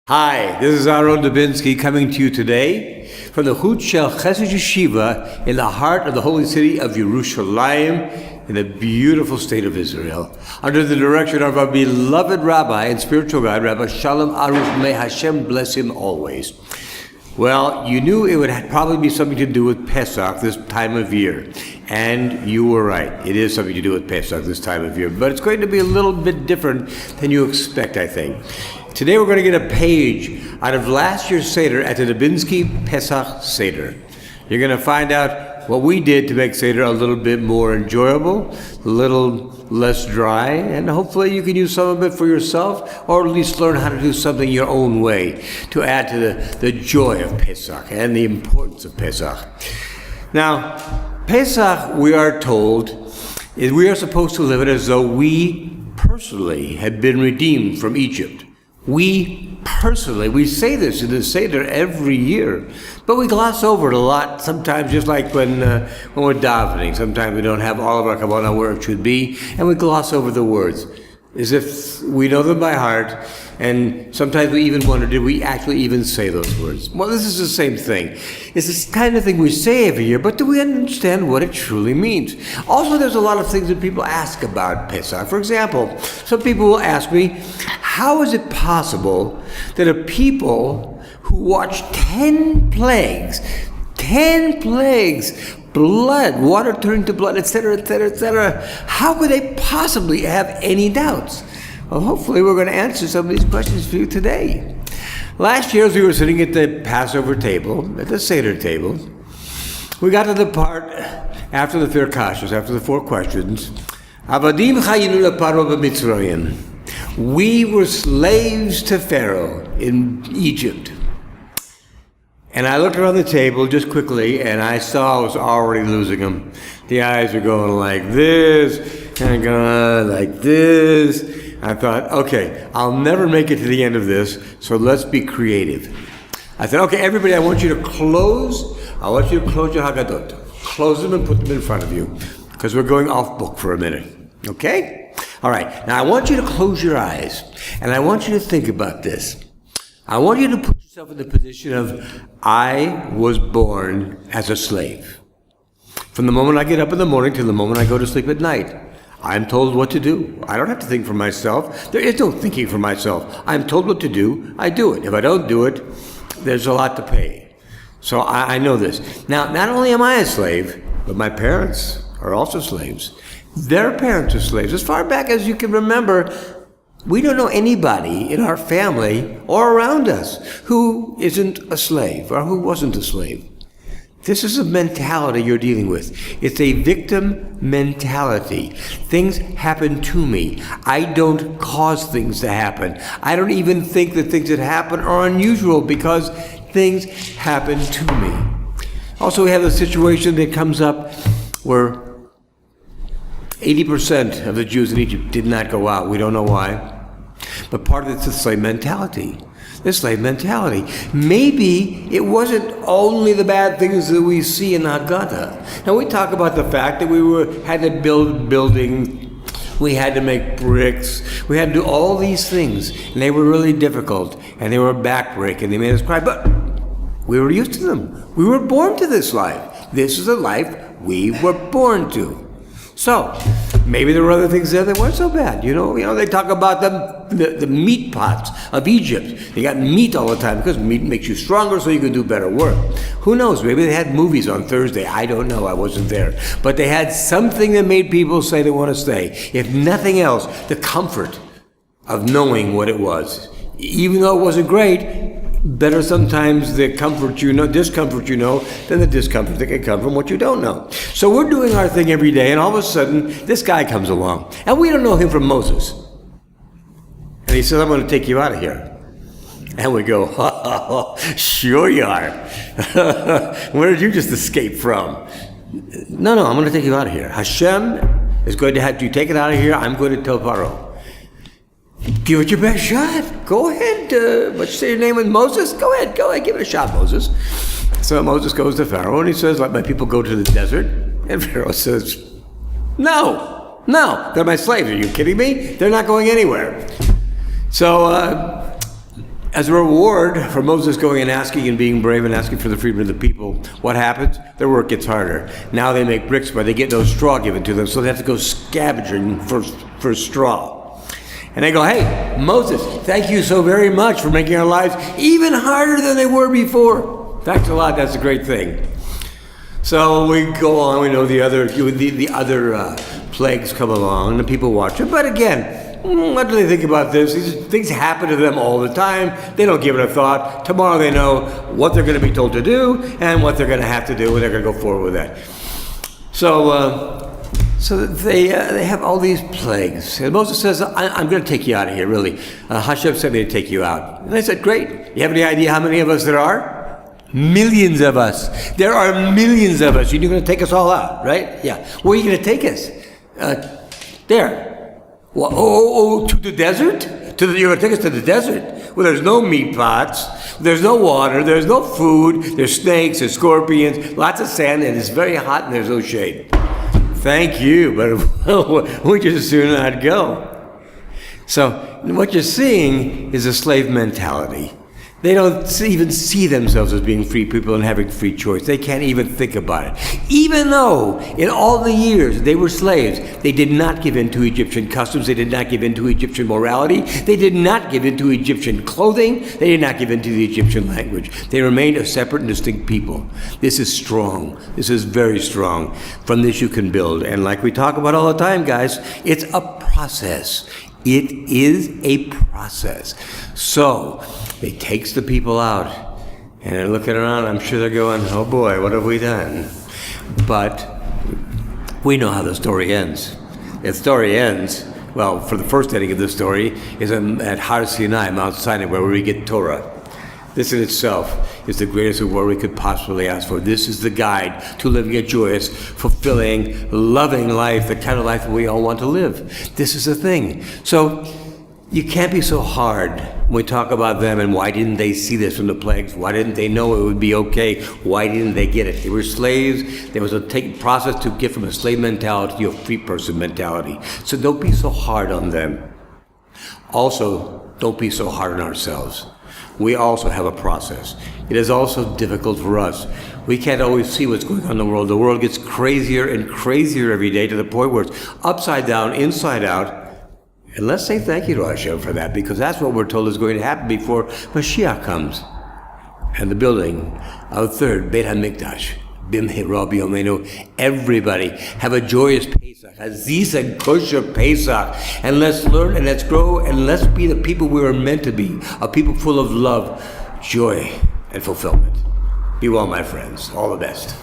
Hi, this is Aharon Dobinsky coming to you today from the Chut Shel Chesed Yeshiva in the heart of the holy city of Yerushalayim in the beautiful state of Israel, under the direction of our beloved Rabbi and spiritual guide, Rabbi Shalom Aruch. May Hashem bless him always. Well, you knew it would probably be something to do with Pesach this time of year. And you were right. It is something to do with Pesach this time of year. But it's going to be a little bit different than you expect, I think. Today we're going to get a page out of last year's seder at the Dobinsky Pesach Seder. You're going to find out what we did to make seder a little bit more enjoyable, a little less dry, and hopefully you can use some of it for yourself, or at least learn how to do something your own way to add to the joy of Pesach and the importance of Pesach. Now, Pesach, we are told, is we are supposed to live it as though we personally had been redeemed from Egypt. We personally, we say this in the Seder every year, but we gloss over it a lot, sometimes just like when we're davening. Sometimes we don't have all of our kavanah where it should be, and we gloss over the words, as if we know them by heart, and sometimes we even wonder, did we actually even say those words? Well, this is the same thing. It's this kind of thing we say every year, but do we understand what it truly means? Also, there's a lot of things that people ask about Pesach. For example, some people will ask me, how is it possible that a people who watch 10 plagues, blood, water turning to blood, etc., how could they possibly have any doubts? Well, hopefully we're going to answer some of these questions for you today. Last year, as we were sitting at the Passover table, at the Seder table, we got to the part after the Firkashos, after the 4 questions. Avadim chayinu leparo b'Mitzrayim. We were slaves to Pharaoh in Egypt. And I looked around the table just quickly, and I saw I was already losing them. The eyes were going like this, and going like this. I thought, okay, I'll never make it to the end of this, so let's be creative. I said, okay, everybody, I want you to close your Haggadot. Close them and put them in front of you, because we're going off book for a minute, okay? All right, now I want you to close your eyes, and I want you to think about this. I want you to put yourself in the position of, I was born as a slave. From the moment I get up in the morning to the moment I go to sleep at night, I'm told what to do. I don't have to think for myself. There is no thinking for myself. I'm told what to do, I do it. If I don't do it, there's a lot to pay. So I know this. Now, not only am I a slave, but my parents are also slaves. Their parents are slaves. As far back as you can remember, we don't know anybody in our family or around us who isn't a slave or who wasn't a slave. This is a mentality you're dealing with. It's a victim mentality. Things happen to me. I don't cause things to happen. I don't even think that things that happen are unusual because things happen to me. Also, we have a situation that comes up where 80% of the Jews in Egypt did not go out. We don't know why. But part of it's the slave mentality. The slave mentality. Maybe it wasn't only the bad things that we see in Haggadah. Now we talk about the fact that we had to build building, we had to make bricks, we had to do all these things, and they were really difficult, and they were backbreaking, they made us cry, but we were used to them. We were born to this life. This is the life we were born to. So, maybe there were other things there that weren't so bad. You know, they talk about the meat pots of Egypt. They got meat all the time because meat makes you stronger so you can do better work. Who knows? Maybe they had movies on Thursday. I don't know. I wasn't there. But they had something that made people say they want to stay. If nothing else, the comfort of knowing what it was. Even though it wasn't great, better sometimes the discomfort you know, than the discomfort that can come from what you don't know. So we're doing our thing every day, and all of a sudden, this guy comes along, and we don't know him from Moses. And he says, I'm going to take you out of here. And we go, oh, sure you are. Where did you just escape from? No, I'm going to take you out of here. Hashem is going to have you take it out of here. I'm going to tell Pharaoh. Give it your best shot. Go ahead. What's your name with Moses? Go ahead. Give it a shot, Moses. So Moses goes to Pharaoh and he says, let my people go to the desert. And Pharaoh says, no, they're my slaves. Are you kidding me? They're not going anywhere. So As a reward for Moses going and asking and being brave and asking for the freedom of the people, what happens? Their work gets harder. Now they make bricks, but they get no straw given to them, so they have to go scavenging for straw. And they go, hey, Moses, thank you so very much for making our lives even harder than they were before. Thanks a lot, that's a great thing. So we go on, we know the other plagues come along, and the people watch it. But again, what do they think about this? These things happen to them all the time. They don't give it a thought. Tomorrow they know what they're going to be told to do and what they're going to have to do, and they're going to go forward with that. So they have all these plagues. And Moses says, I'm going to take you out of here, really. Hashem sent me to take you out. And they said, great. You have any idea how many of us there are? Millions of us. There are millions of us. You're going to take us all out, right? Yeah. Where are you going to take us? There. Well, to the desert? You're going to take us to the desert? Well, there's no meat pots, there's no water, there's no food, there's snakes, there's scorpions, lots of sand, and it's very hot and there's no shade. Thank you, but we just as soon not go. So what you're seeing is a slave mentality. They don't even see themselves as being free people and having free choice. They can't even think about it. Even though in all the years they were slaves, they did not give in to Egyptian customs. They did not give in to Egyptian morality. They did not give in to Egyptian clothing. They did not give in to the Egyptian language. They remained a separate and distinct people. This is strong. This is very strong. From this you can build. And like we talk about all the time, guys, it's a process. It is a process. So they takes the people out, and they're looking around. I'm sure they're going, oh boy, what have we done? But we know how the story ends. The story ends, well, for the first ending of the story, is at Har Sinai, Mount Sinai, where we get Torah. This in itself is the greatest reward we could possibly ask for. This is the guide to living a joyous, fulfilling, loving life, the kind of life that we all want to live. This is the thing. So you can't be so hard when we talk about them and why didn't they see this from the plagues? Why didn't they know it would be okay? Why didn't they get it? They were slaves. There was a process to get from a slave mentality to a free person mentality. So don't be so hard on them. Also, don't be so hard on ourselves. We also have a process. It is also difficult for us. We can't always see what's going on in the world. The world gets crazier and crazier every day to the point where it's upside down, inside out. And let's say thank you to Hashem for that, because that's what we're told is going to happen before Mashiach comes. And the building of third Beit HaMikdash, Bimhei Rabbi, everybody have a joyous Pesach, a Ziza kosher Pesach, and let's learn and let's grow and let's be the people we were meant to be, a people full of love, joy, and fulfillment. Be well, my friends. All the best.